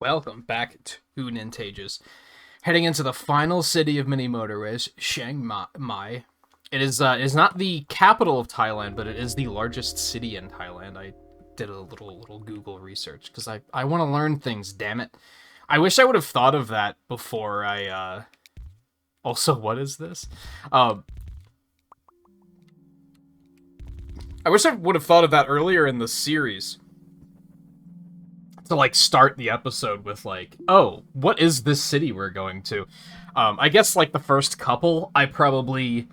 Welcome back to Nintagious. Heading into the final city of mini motorways, Chiang Mai. It is not the capital of Thailand, but it is the largest city in Thailand. I did a little Google research because I want to learn things. Damn it! I wish I would have thought of that before I. Also, what is this? Um, I wish I would have thought of that earlier in the series to like start the episode with like, oh, what is this city we're going to? I guess like the first couple, I probably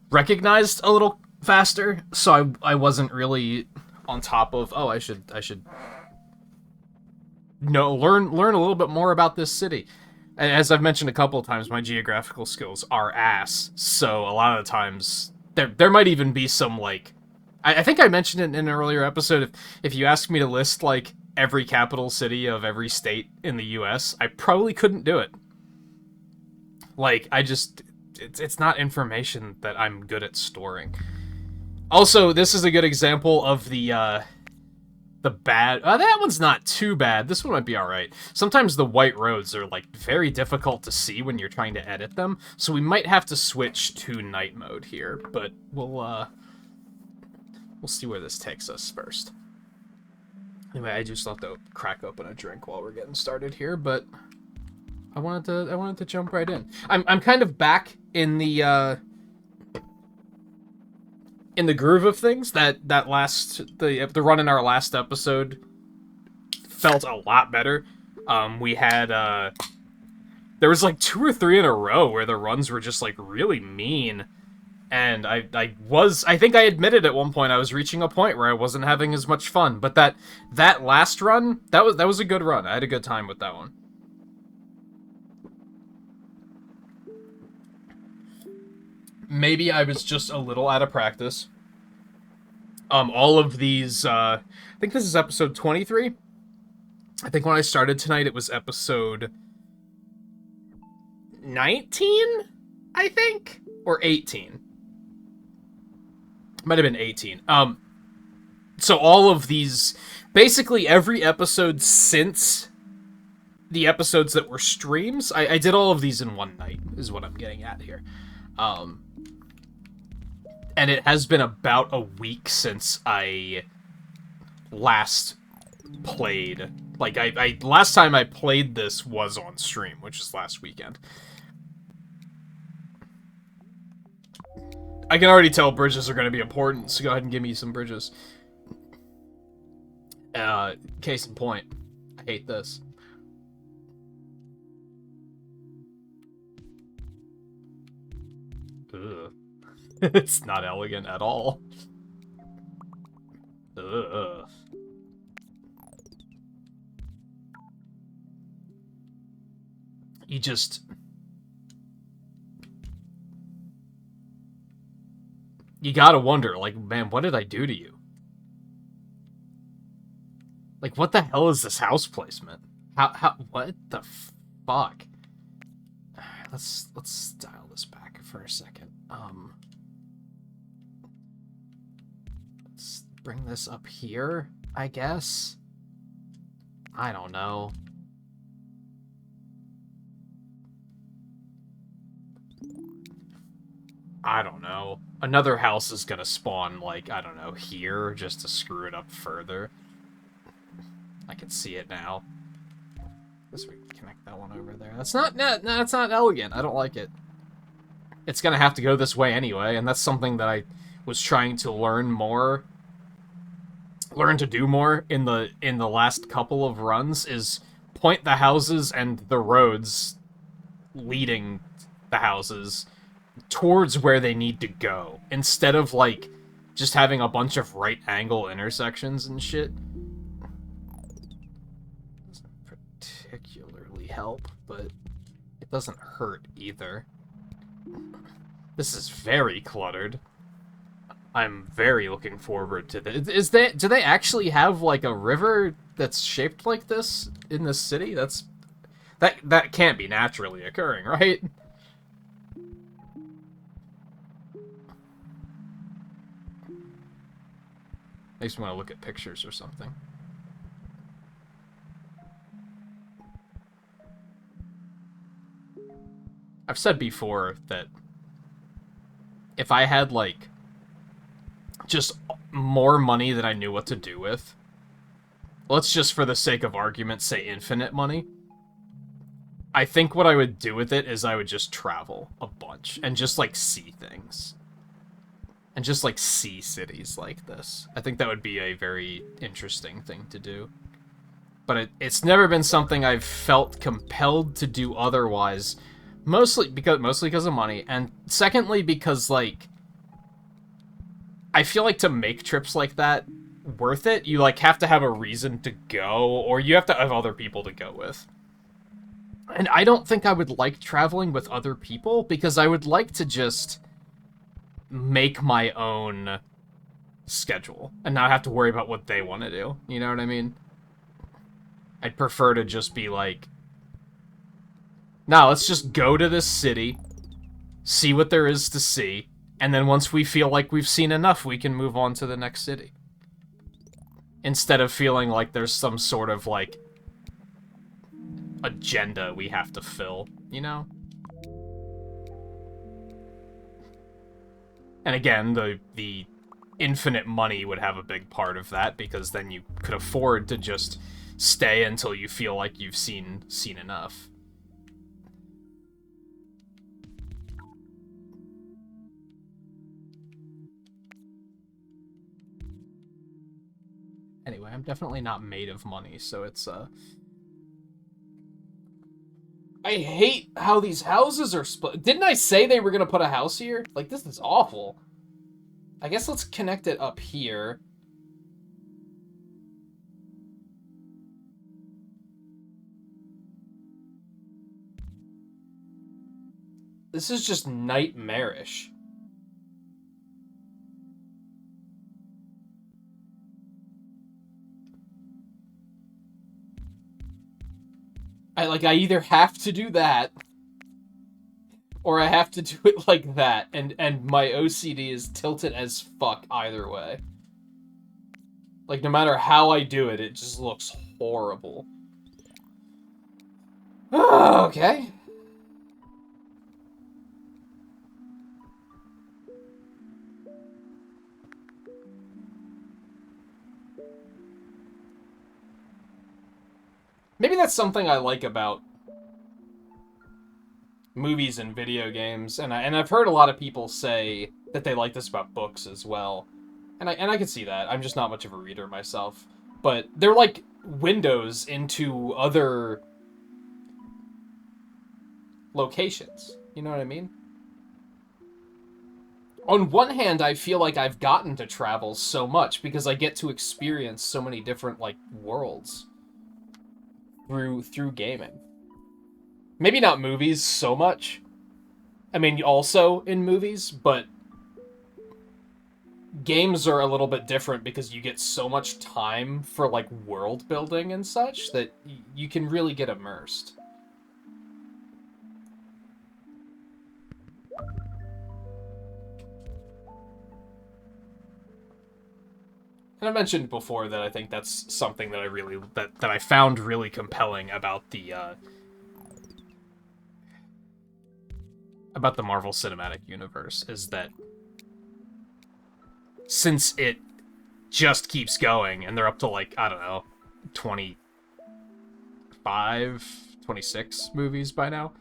recognized a little faster, so I wasn't really on top of. Oh, I should know learn a little bit more about this city. As I've mentioned a couple of times, my geographical skills are ass, so a lot of the times there might even be some like I think I mentioned it in an earlier episode. If you asked me to list like every capital city of every state in the U.S., I probably couldn't do it. Like it's not information that I'm good at storing. Also, this is a good example of the bad. That one's not too bad. This one might be all right. Sometimes the white roads are like very difficult to see when you're trying to edit them, so we might have to switch to night mode here. But we'll see where this takes us first. Anyway, I just thought to crack open a drink while we're getting started here, but I wanted to jump right in. I'm kind of back in the groove of things. That last the run in our last episode felt a lot better. We had there was like two or three in a row where the runs were just like really mean. And I think I admitted at one point I was reaching a point where I wasn't having as much fun. But that last run, that was a good run. I had a good time with that one. Maybe I was just a little out of practice. All of these, I think this is episode 23. I think when I started tonight, it was episode 19, I think, or 18. Might have been 18. So all of these, basically every episode since the episodes that were streams, I did all of these in one night, is what I'm getting at here. And it has been about a week since I last played. Like, I last time I played this was on stream, which is last weekend. I can already tell bridges are going to be important, so go ahead and give me some bridges. Case in point, I hate this. Ugh. It's not elegant at all. Ugh. You just... You gotta wonder, like, man, what did I do to you? Like, what the hell is this house placement? What the fuck? Let's dial this back for a second. Let's bring this up here, I guess. I don't know. I don't know. Another house is gonna spawn, like, I don't know, here, just to screw it up further. I can see it now. Guess we connect that one over there. That's not, no, that's not elegant. I don't like it. It's gonna have to go this way anyway, and that's something that I was trying to learn to do more in the last couple of runs, is point the houses and the roads leading the houses towards where they need to go, instead of like just having a bunch of right angle intersections and shit. Doesn't particularly help, but it doesn't hurt either. This is very cluttered. I'm very looking forward to this. Do they actually have like a river that's shaped like this in this city? That can't be naturally occurring, right? Makes me want to look at pictures or something. I've said before that if I had, like, just more money than I knew what to do with, let's just, for the sake of argument, say infinite money, I think what I would do with it is I would just travel a bunch and just, like, see things. And just, like, see cities like this. I think that would be a very interesting thing to do. But it's never been something I've felt compelled to do otherwise. Mostly because of money, and secondly because, like, I feel like to make trips like that worth it, you, like, have to have a reason to go, or you have to have other people to go with. And I don't think I would like traveling with other people, because I would like to just make my own schedule, and not have to worry about what they want to do. You know what I mean? I'd prefer to just be like, nah, let's just go to this city, see what there is to see, and then once we feel like we've seen enough, we can move on to the next city. Instead of feeling like there's some sort of, like, agenda we have to fill, you know? And again, the infinite money would have a big part of that, because then you could afford to just stay until you feel like you've seen enough. Anyway, I'm definitely not made of money, so it's, I hate how these houses are split. Didn't I say they were gonna put a house here? Like, this is awful. I guess let's connect it up here. This is just nightmarish. I either have to do that, or I have to do it like that, and my OCD is tilted as fuck either way. Like, no matter how I do it, it just looks horrible. Okay. Maybe that's something I like about movies and video games, and I've heard a lot of people say that they like this about books as well. And I can see that. I'm just not much of a reader myself. But they're like windows into other locations. You know what I mean? On one hand, I feel like I've gotten to travel so much because I get to experience so many different, like, worlds through gaming. Maybe not movies so much. I mean, also in movies, but games are a little bit different because you get so much time for, like, world building and such that you can really get immersed. And I mentioned before that I think that's something that I found really compelling about the Marvel Cinematic Universe, is that since it just keeps going, and they're up to, like, I don't know, 25, 26 movies by now,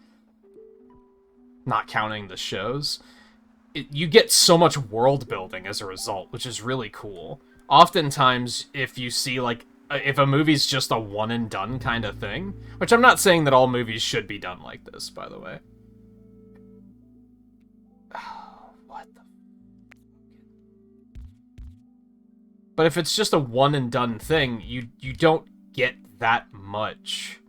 not counting the shows, you get so much world building as a result, which is really cool. Oftentimes, if you see, like, if a movie's just a one and done kind of thing, which I'm not saying that all movies should be done like this, by the way. What the? But if it's just a one and done thing, you don't get that much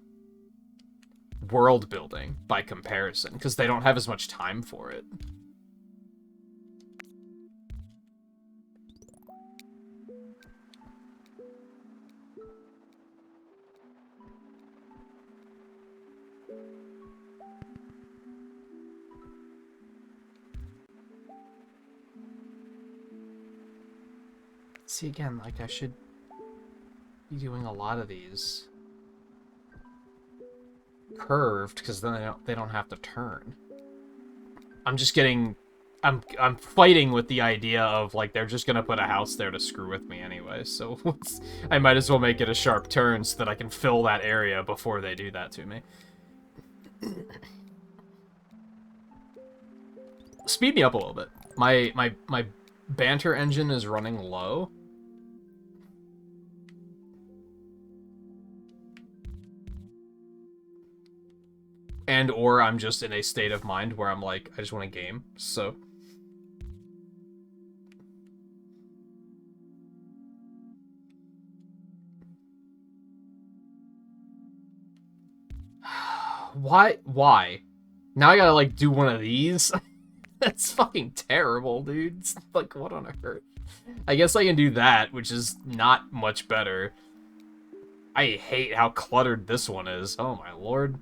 world building by comparison, because they don't have as much time for it. See, again, like, I should be doing a lot of these curved, because then they don't have to turn. I'm just getting... I'm fighting with the idea of, like, they're just gonna put a house there to screw with me anyway, so I might as well make it a sharp turn so that I can fill that area before they do that to me. Speed me up a little bit. My banter engine is running low. And or I'm just in a state of mind where I'm like, I just want a game, so... Why? Now I gotta, like, do one of these? That's fucking terrible, dude. It's like, what on earth? I guess I can do that, which is not much better. I hate how cluttered this one is. Oh my lord.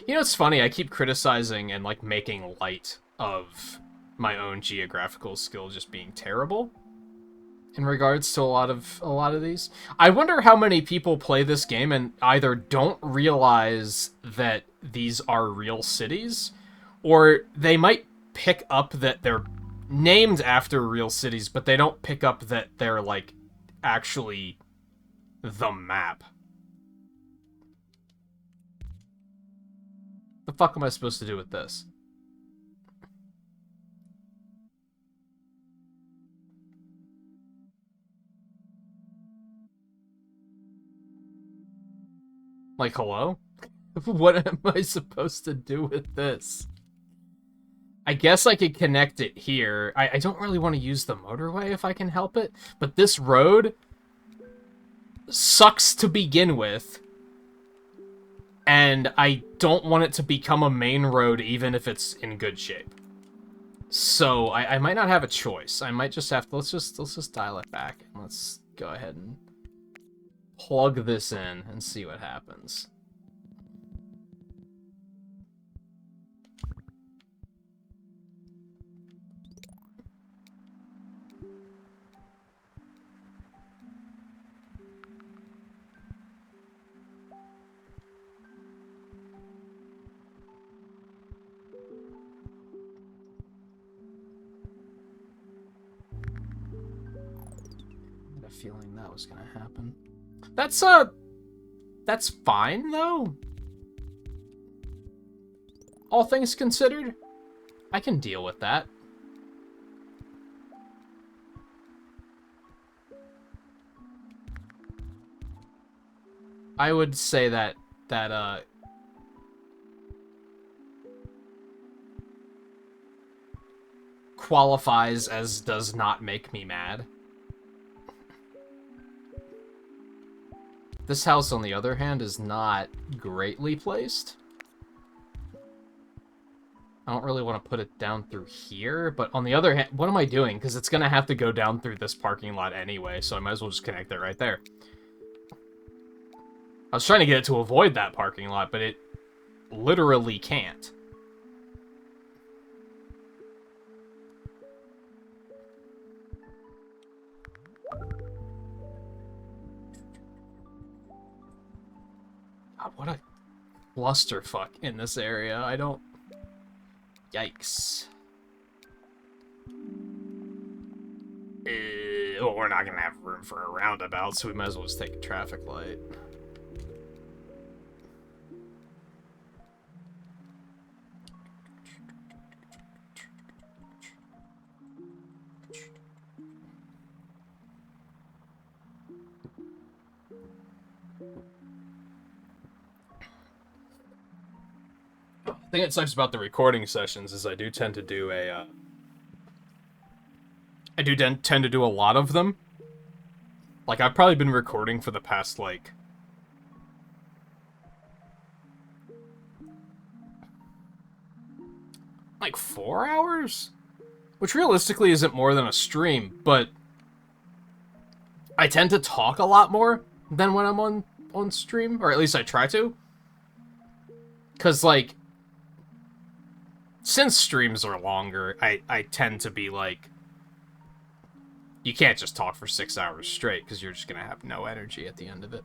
You know, it's funny, I keep criticizing and, like, making light of my own geographical skill just being terrible in regards to a lot of these. I wonder how many people play this game and either don't realize that these are real cities, or they might pick up that they're named after real cities, but they don't pick up that they're, like, actually the map. The fuck am I supposed to do with this? Like, hello? What am I supposed to do with this? I guess I could connect it here. I don't really want to use the motorway if I can help it, but this road sucks to begin with, and I don't want it to become a main road even if it's in good shape. So I might not have a choice. I might just have to, let's just dial it back and let's go ahead and plug this in and see what happens. I had a feeling that was gonna happen. That's fine, though. All things considered, I can deal with that. I would say that qualifies as does not make me mad. This house, on the other hand, is not greatly placed. I don't really want to put it down through here, but on the other hand, what am I doing? Because it's going to have to go down through this parking lot anyway, so I might as well just connect it right there. I was trying to get it to avoid that parking lot, but it literally can't. God, what a clusterfuck in this area. I don't... Yikes. Well, we're not gonna have room for a roundabout, so we might as well just take a traffic light. The thing that sucks about the recording sessions is I do tend to do a, tend to do a lot of them. Like, I've probably been recording for the past, like... like 4 hours? Which realistically isn't more than a stream, but... I tend to talk a lot more than when I'm on stream, or at least I try to. Because, like... since streams are longer, I tend to be, like... you can't just talk for 6 hours straight because you're just gonna have no energy at the end of it.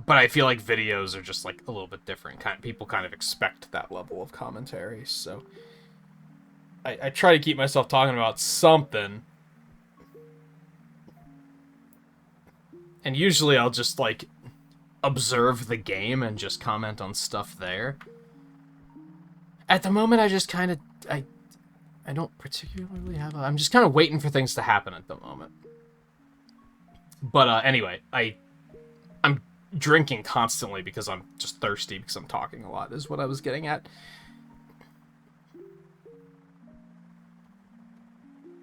But I feel like videos are just like a little bit different. People kind of expect that level of commentary, so I try to keep myself talking about something. And usually I'll just like observe the game and just comment on stuff there. At the moment, I just kind of I don't particularly have I'm just kind of waiting for things to happen at the moment. But anyway, I'm drinking constantly because I'm just thirsty because I'm talking a lot, is what I was getting at.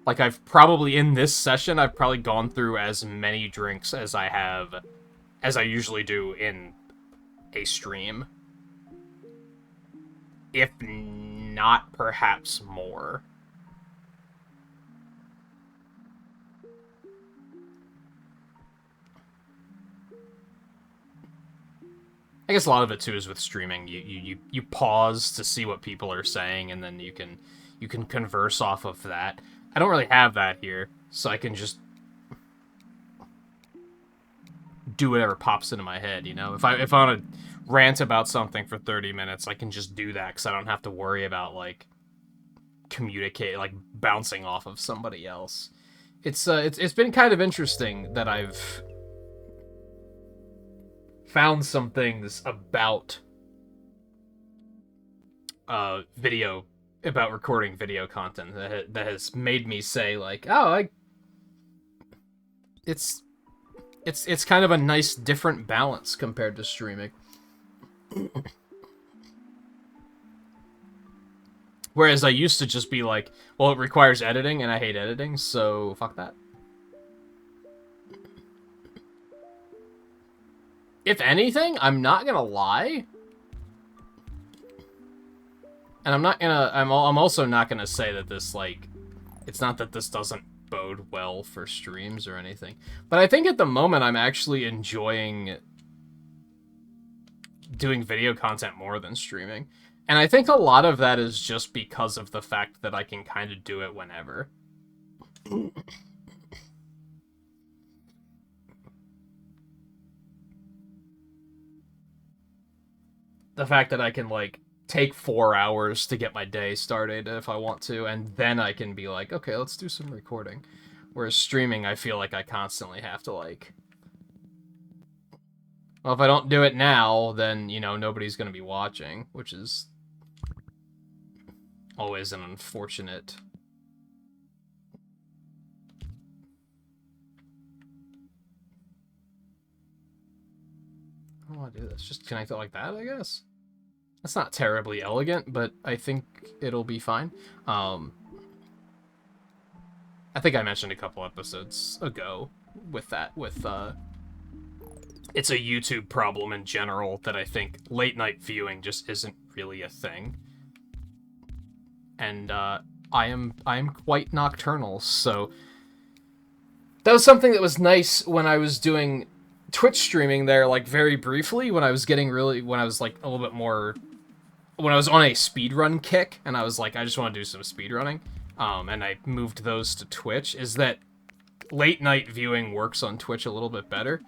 Like, I've probably, in this session, I've probably gone through as many drinks as I usually do in a stream. If not, perhaps more. I guess a lot of it too is with streaming. You pause to see what people are saying, and then you can converse off of that. I don't really have that here, so I can just do whatever pops into my head. You know, if I want to rant about something for 30 minutes, I can just do that because I don't have to worry about like bouncing off of somebody else. It's been kind of interesting that I've found some things about about recording video content that has made me say like, oh, it's kind of a nice different balance compared to streaming. Whereas I used to just be like, well, it requires editing and I hate editing, so fuck that. If anything, I'm not gonna lie. And I'm also not gonna say that this, like, it's not that this doesn't bode well for streams or anything. But I think at the moment I'm actually enjoying doing video content more than streaming. And I think a lot of that is just because of the fact that I can kind of do it whenever. The fact that I can, like, take 4 hours to get my day started if I want to, and then I can be like, okay, let's do some recording. Whereas streaming, I feel like I constantly have to, like, well, if I don't do it now, then, you know, nobody's going to be watching, which is always an unfortunate... I don't want to do this. Just connect it like that, I guess. That's not terribly elegant, but I think it'll be fine. I think I mentioned a couple episodes ago with that, it's a YouTube problem in general that I think late night viewing just isn't really a thing. And I am quite nocturnal, so that was something that was nice when I was doing Twitch streaming there, like, very briefly, when I was like a little bit more, when I was on a speedrun kick, and I was like, I just want to do some speedrunning, and I moved those to Twitch, is that late night viewing works on Twitch a little bit better.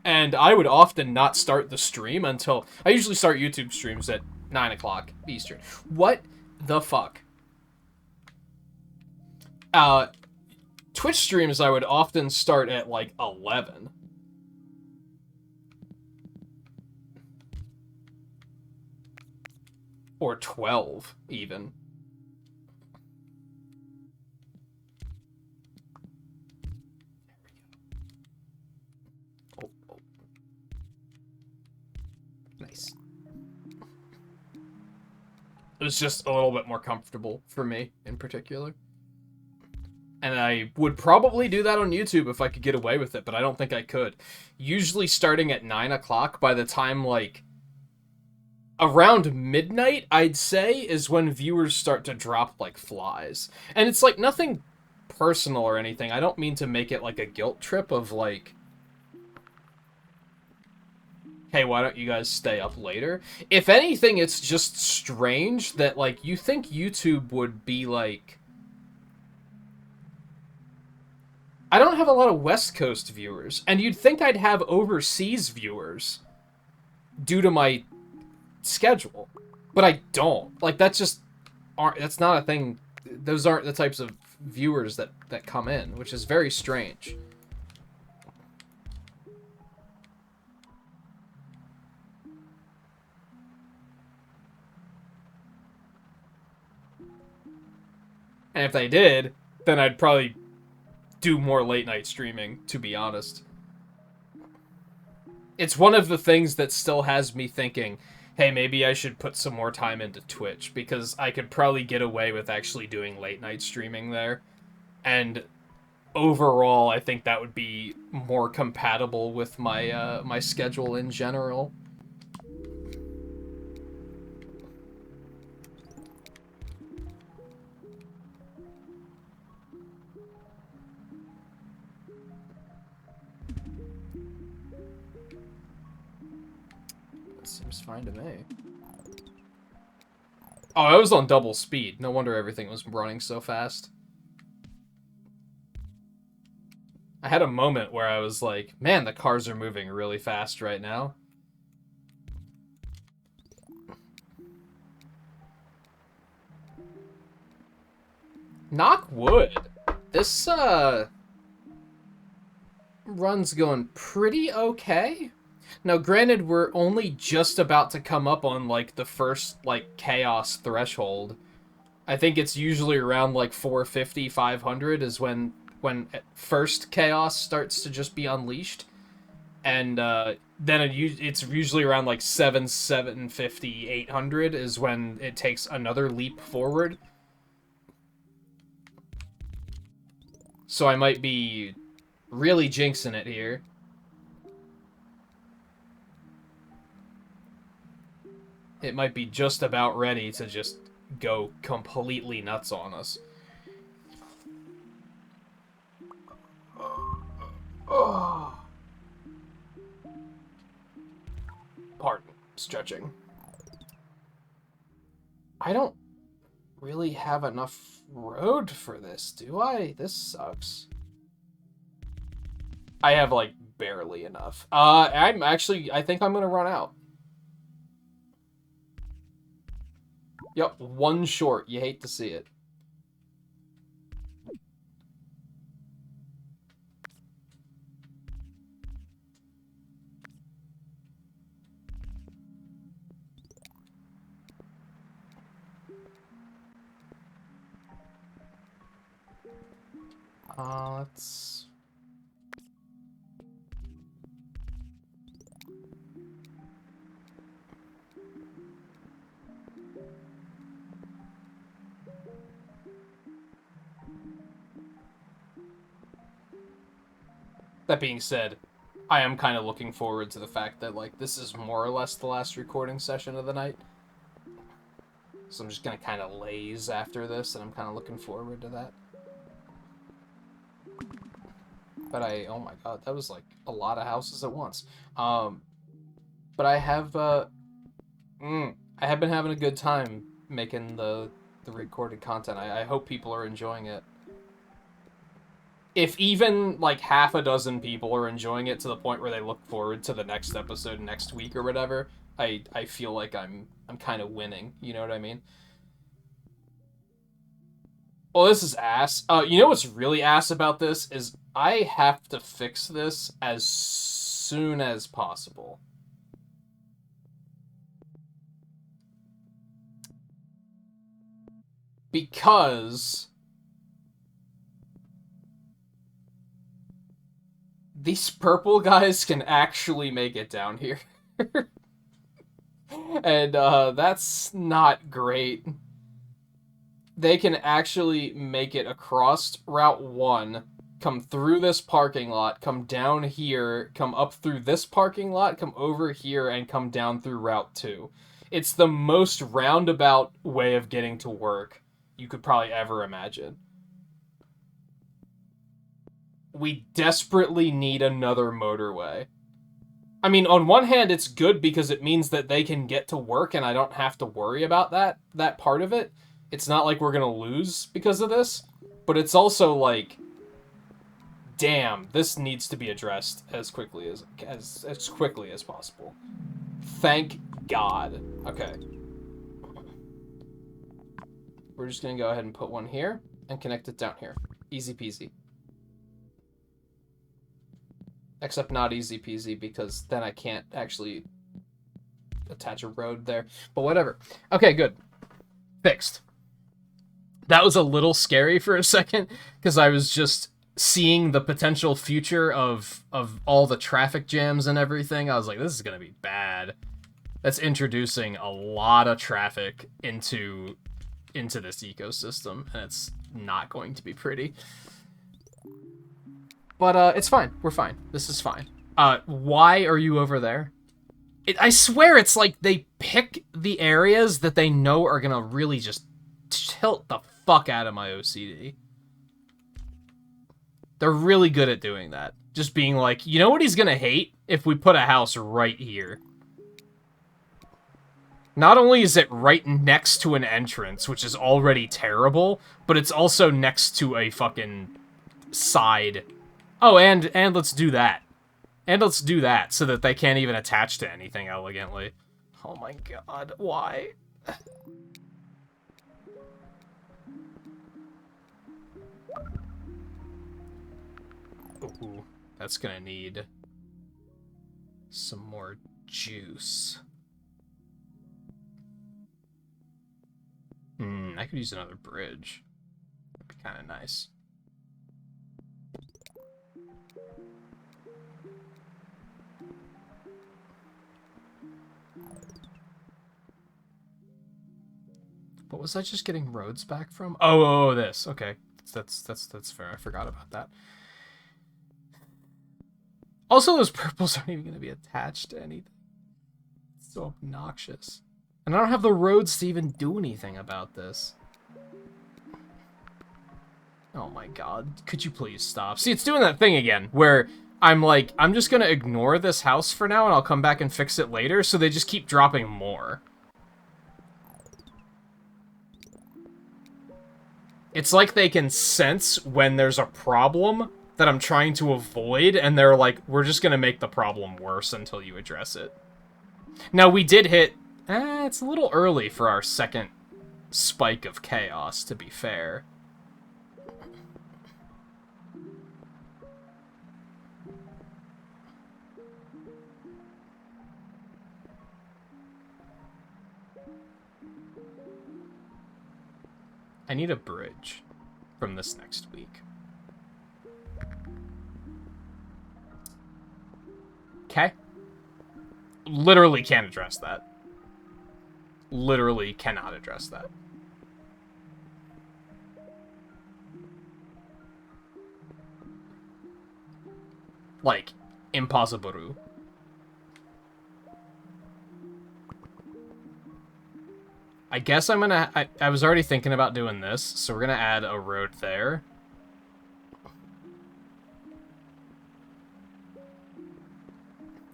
And I would often not start the stream until... I usually start YouTube streams at 9 o'clock Eastern. What the fuck? Twitch streams I would often start at, like, 11. Or 12, even. Nice. It was just a little bit more comfortable for me, in particular. And I would probably do that on YouTube if I could get away with it, but I don't think I could. Usually starting at 9 o'clock, by the time, like, around midnight, I'd say, is when viewers start to drop like flies. And it's, like, nothing personal or anything. I don't mean to make it, like, a guilt trip of, like... hey, why don't you guys stay up later? If anything, it's just strange that, like, you think YouTube would be, like... I don't have a lot of West Coast viewers, and you'd think I'd have overseas viewers due to my schedule, but I don't. Like, that's just... that's not a thing. Those aren't the types of viewers that come in, which is very strange. And if they did, then I'd probably do more late night streaming, to be honest. It's one of the things that still has me thinking, hey, maybe I should put some more time into Twitch, because I could probably get away with actually doing late night streaming there. And overall, I think that would be more compatible with my my schedule in general. Seems fine to me. Oh, I was on double speed. No wonder everything was running so fast. I had a moment where I was like, man, the cars are moving really fast right now. Knock wood. This, run's going pretty okay. Now, granted, we're only just about to come up on, like, the first, like, chaos threshold. I think it's usually around, like, 450, 500 is when first chaos starts to just be unleashed. And, then it's usually around, like, 750, 800 is when it takes another leap forward. So I might be really jinxing it here. It might be just about ready to just go completely nuts on us. Pardon, stretching. I don't really have enough road for this, do I? This sucks. I have, like, barely enough. I think I'm gonna run out. Yep, one short. You hate to see it. Let's... That being said, I am kind of looking forward to the fact that, like, this is more or less the last recording session of the night. So I'm just gonna kind of laze after this, and I'm kind of looking forward to that. But oh my god, that was, like, a lot of houses at once. But I have, I have been having a good time making the recorded content. I hope people are enjoying it. If even, like, half a dozen people are enjoying it to the point where they look forward to the next episode next week or whatever, I feel like I'm kind of winning. You know what I mean? Well, this is ass. You know what's really ass about this is I have to fix this as soon as possible. Because these purple guys can actually make it down here. And, that's not great. They can actually make it across Route 1, come through this parking lot, come down here, come up through this parking lot, come over here, and come down through Route 2. It's the most roundabout way of getting to work you could probably ever imagine. We desperately need another motorway. I mean, on one hand, it's good because it means that they can get to work and I don't have to worry about that part of it. It's not like we're gonna lose because of this, but it's also like, damn, this needs to be addressed as quickly as quickly as possible. Thank God. Okay. We're just gonna go ahead and put one here and connect it down here. Easy peasy. Except not easy peasy, because then I can't actually attach a road there. But whatever. Okay, good. Fixed. That was a little scary for a second, because I was just seeing the potential future of all the traffic jams and everything. I was like, this is going to be bad. That's introducing a lot of traffic into this ecosystem, and it's not going to be pretty. But, it's fine. We're fine. This is fine. Why are you over there? I swear it's like they pick the areas that they know are gonna really just tilt the fuck out of my OCD. They're really good at doing that. Just being like, you know what he's gonna hate? If we put a house right here. Not only is it right next to an entrance, which is already terrible, but it's also next to a fucking side. Oh, and let's do that. And let's do that, so that they can't even attach to anything elegantly. Oh my god, why? Ooh, that's gonna need some more juice. I could use another bridge. That'd be kind of nice. What was I just getting roads back from? Oh, this. Okay, that's fair. I forgot about that. Also, those purples aren't even going to be attached to anything. It's so obnoxious. And I don't have the roads to even do anything about this. Oh my god. Could you please stop? See, it's doing that thing again, where I'm like, I'm just going to ignore this house for now, and I'll come back and fix it later, so they just keep dropping more. It's like they can sense when there's a problem that I'm trying to avoid, and they're like, we're just going to make the problem worse until you address it. Now, we did hit... it's a little early for our second spike of chaos, to be fair. I need a bridge from this next week. Okay. Literally can't address that. Literally cannot address that. Like, impossible. I guess I'm gonna... I was already thinking about doing this, so we're gonna add a road there.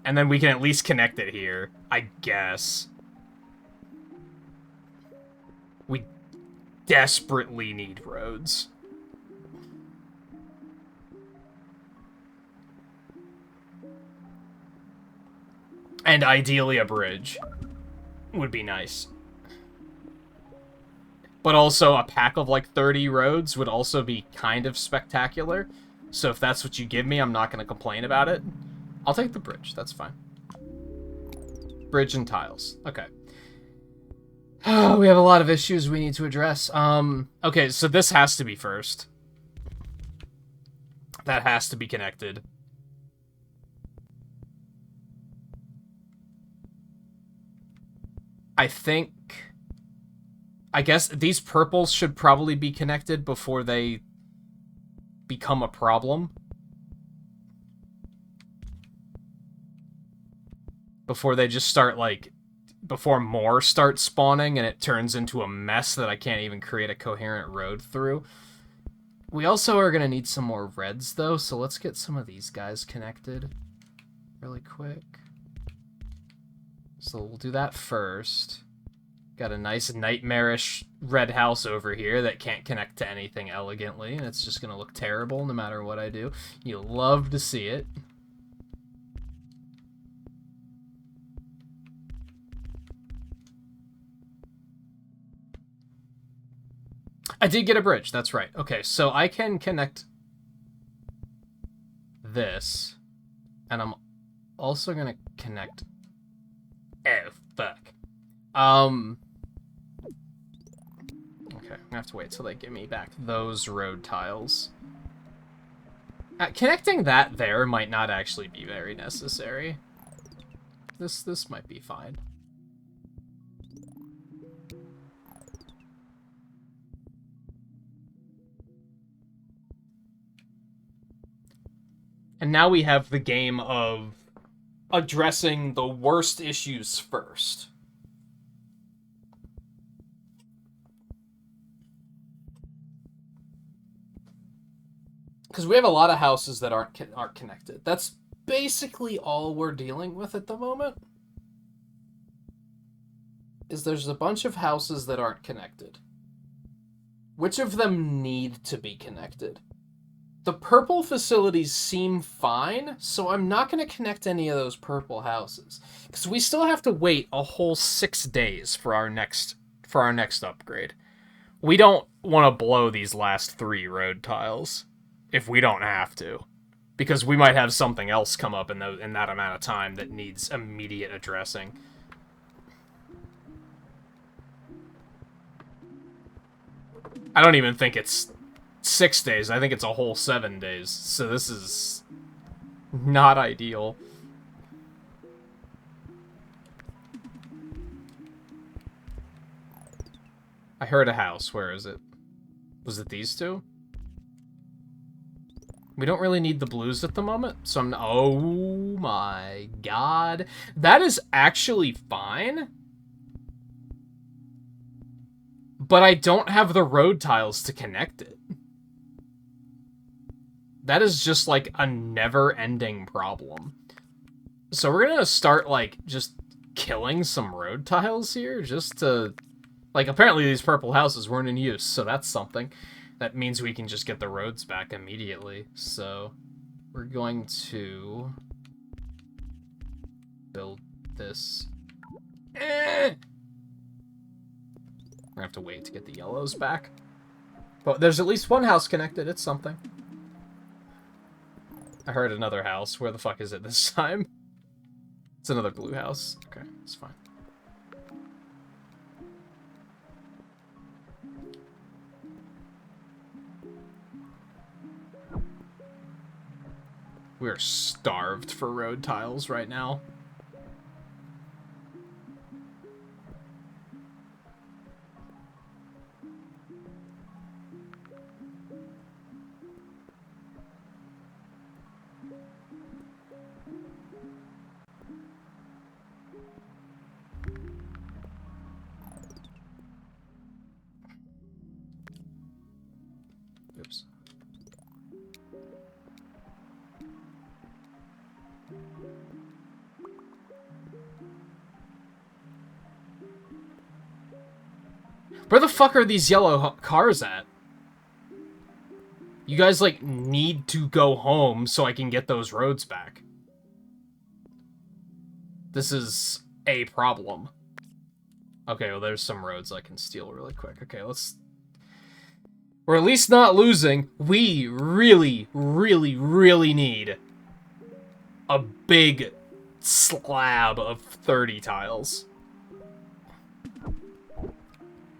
And then we can at least connect it here, I guess. We desperately need roads. And ideally a bridge would be nice. But also a pack of like 30 roads would also be kind of spectacular. So if that's what you give me, I'm not going to complain about it. I'll take the bridge. That's fine. Bridge and tiles. Okay. Oh, we have a lot of issues we need to address. Okay, so this has to be first. That has to be connected. I guess these purples should probably be connected before they become a problem. Before they just start, like, before more start spawning and it turns into a mess that I can't even create a coherent road through. We also are going to need some more reds, though, so let's get some of these guys connected really quick. So we'll do that first. Got a nice nightmarish red house over here that can't connect to anything elegantly, and it's just gonna look terrible no matter what I do. You'll love to see it. I did get a bridge, that's right. Okay, so I can connect this, and I'm also gonna connect... Oh, fuck. Okay, I'm gonna have to wait till they give me back those road tiles. Connecting that there might not actually be very necessary. This might be fine. And now we have the game of addressing the worst issues first. Because we have a lot of houses that aren't connected. That's basically all we're dealing with at the moment. Is there's a bunch of houses that aren't connected. Which of them need to be connected? The purple facilities seem fine, so I'm not going to connect any of those purple houses. Because we still have to wait a whole 6 days for our next upgrade. We don't want to blow these last 3 road tiles if we don't have to. Because we might have something else come up in that amount of time that needs immediate addressing. I don't even think it's 6 days. I think it's a whole 7 days. So this is not ideal. I heard a house. Where is it? Was it these two? We don't really need the blues at the moment, so I'm... Oh my god. That is actually fine. But I don't have the road tiles to connect it. That is just, like, a never-ending problem. So we're gonna start, like, just killing some road tiles here, just to... Like, apparently these purple houses weren't in use, so that's something. That means we can just get the roads back immediately. So we're going to build this. We're gonna have to wait to get the yellows back. But there's at least one house connected. It's something. I heard another house. Where the fuck is it this time? It's another blue house. Okay, it's fine. We're starved for road tiles right now. Oops. Where the fuck are these yellow cars at? You guys, like, need to go home so I can get those roads back. This is a problem. Okay, well, there's some roads I can steal really quick. Okay, let's... We're at least not losing. We really, really, really need a big slab of 30 tiles.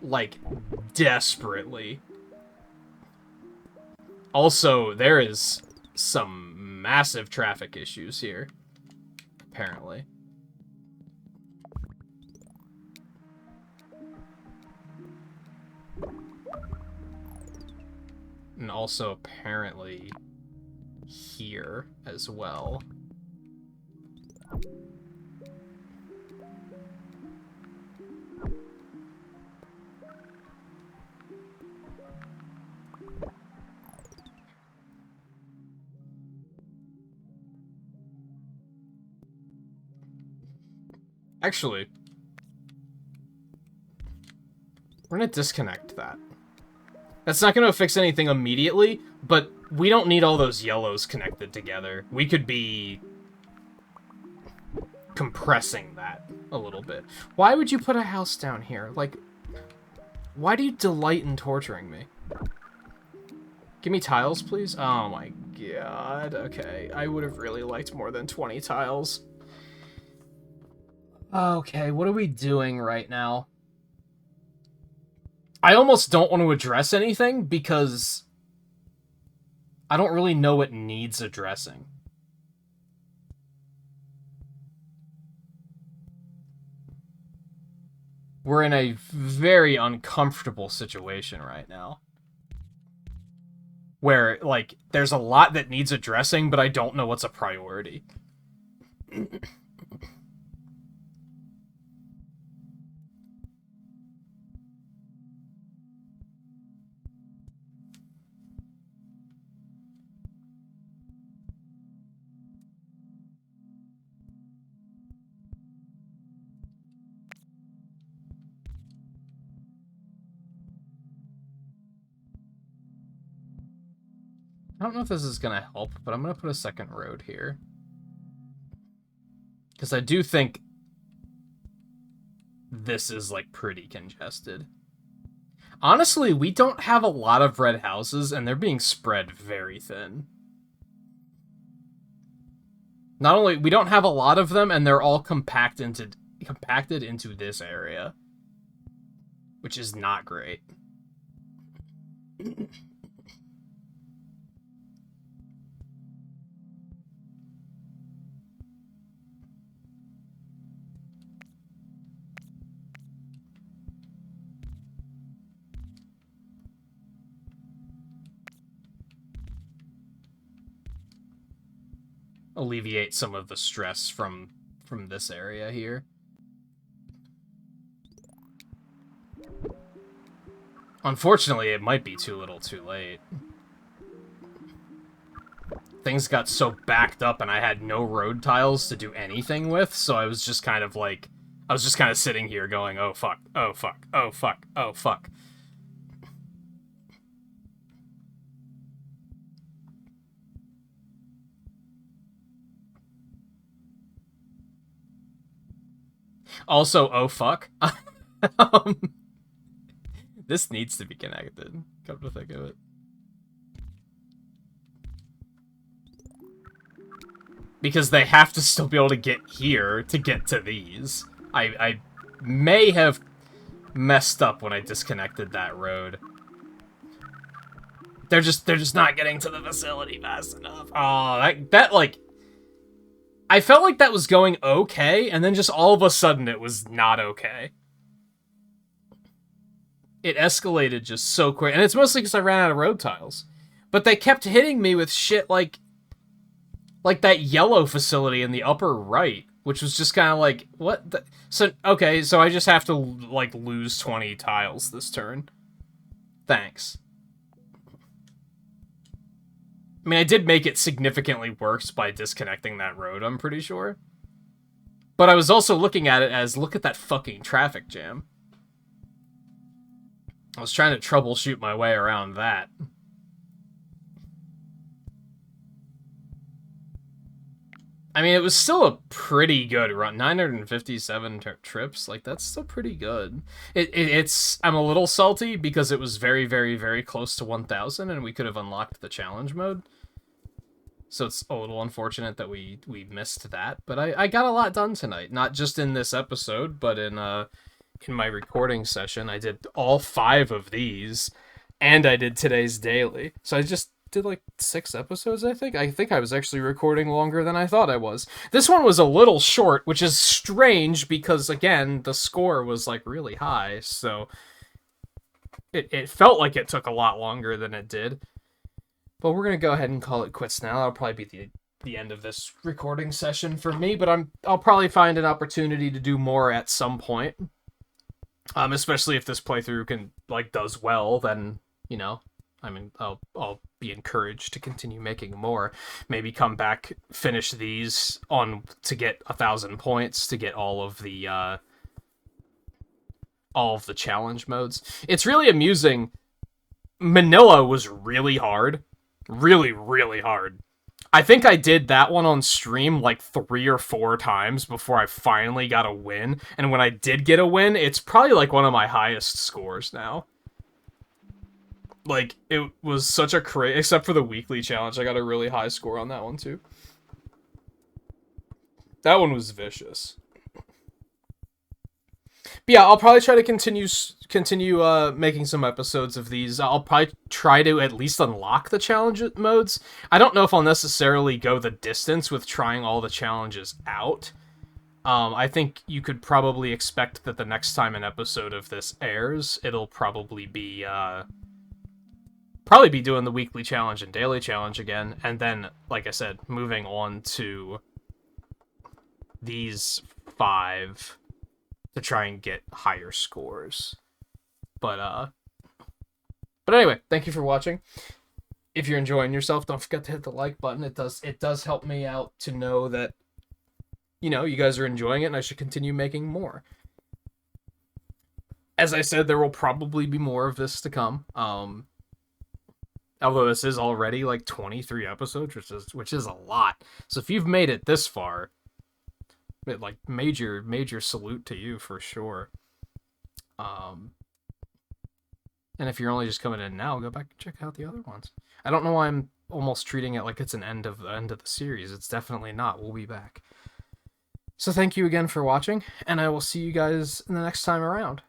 Like, desperately. Also, there is some massive traffic issues here, apparently. And also, apparently, here as well. Actually, we're gonna disconnect that. That's not gonna fix anything immediately, but we don't need all those yellows connected together. We could be compressing that a little bit. Why would you put a house down here? Like, why do you delight in torturing me? Give me tiles, please. Oh my god. Okay, I would have really liked more than 20 tiles. Okay, what are we doing right now? I almost don't want to address anything because I don't really know what needs addressing. We're in a very uncomfortable situation right now. Where, like, there's a lot that needs addressing, but I don't know what's a priority. I don't know if this is going to help, but I'm going to put a second road here. Because I do think this is, like, pretty congested. Honestly, we don't have a lot of red houses, and they're being spread very thin. Not only, we don't have a lot of them, and they're all compacted into this area. Which is not great. Alleviate some of the stress from this area here. Unfortunately, it might be too little too late. Things got so backed up and I had no road tiles to do anything with, so I was just kind of like... I was just kind of sitting here going, oh fuck, oh fuck, oh fuck, oh fuck. Also, oh fuck. This needs to be connected, come to think of it. Because they have to still be able to get here to get to these. I may have messed up when I disconnected that road. They're just not getting to the facility fast enough. Oh, that like... I felt like that was going okay, and then just all of a sudden it was not okay. It escalated just so quick, and it's mostly because I ran out of road tiles. But they kept hitting me with shit like that yellow facility in the upper right, which was just kind of like, what the... So, okay, so I just have to, like, lose 20 tiles this turn. Thanks. I mean, I did make it significantly worse by disconnecting that road, I'm pretty sure. But I was also looking at it as, look at that fucking traffic jam. I was trying to troubleshoot my way around that. I mean, it was still a pretty good run. 957 trips, like, that's still pretty good. It's... I'm a little salty because it was very, very, very close to 1,000 and we could have unlocked the challenge mode. So it's a little unfortunate that we missed that. But I got a lot done tonight. Not just in this episode, but in my recording session. I did all 5 of these, and I did today's daily. So I just did like 6 episodes, I think. I think I was actually recording longer than I thought I was. This one was a little short, which is strange because, again, the score was like really high, so it felt like it took a lot longer than it did. But we're gonna go ahead and call it quits now. That'll probably be the end of this recording session for me, but I'll probably find an opportunity to do more at some point. Especially if this playthrough does well, then, you know, I mean, I'll be encouraged to continue making more. Maybe come back, finish these on to get 1,000 points to get all of the challenge modes. It's really amusing. Manila was really hard. Really, really hard. I think I did that one on stream like 3 or 4 times before I finally got a win. And when I did get a win, it's probably like one of my highest scores now. Like, it was such a except for the weekly challenge, I got a really high score on that one too. That one was vicious. But yeah, I'll probably try to continue making some episodes of these. I'll probably try to at least unlock the challenge modes. I don't know if I'll necessarily go the distance with trying all the challenges out. I think you could probably expect that the next time an episode of this airs, it'll probably be doing the weekly challenge and daily challenge again, and then, like I said, moving on to these 5 to try and get higher scores. But anyway, thank you for watching. If you're enjoying yourself, don't forget to hit the like button. It does help me out to know that, you know, you guys are enjoying it and I should continue making more. As I said, there will probably be more of this to come. Although this is already like 23 episodes, which is a lot. So if you've made it this far, like major salute to you for sure. And if you're only just coming in now, go back and check out the other ones. I don't know why I'm almost treating it like it's an end of the series. It's definitely not. We'll be back. So thank you again for watching, and I will see you guys in the next time around.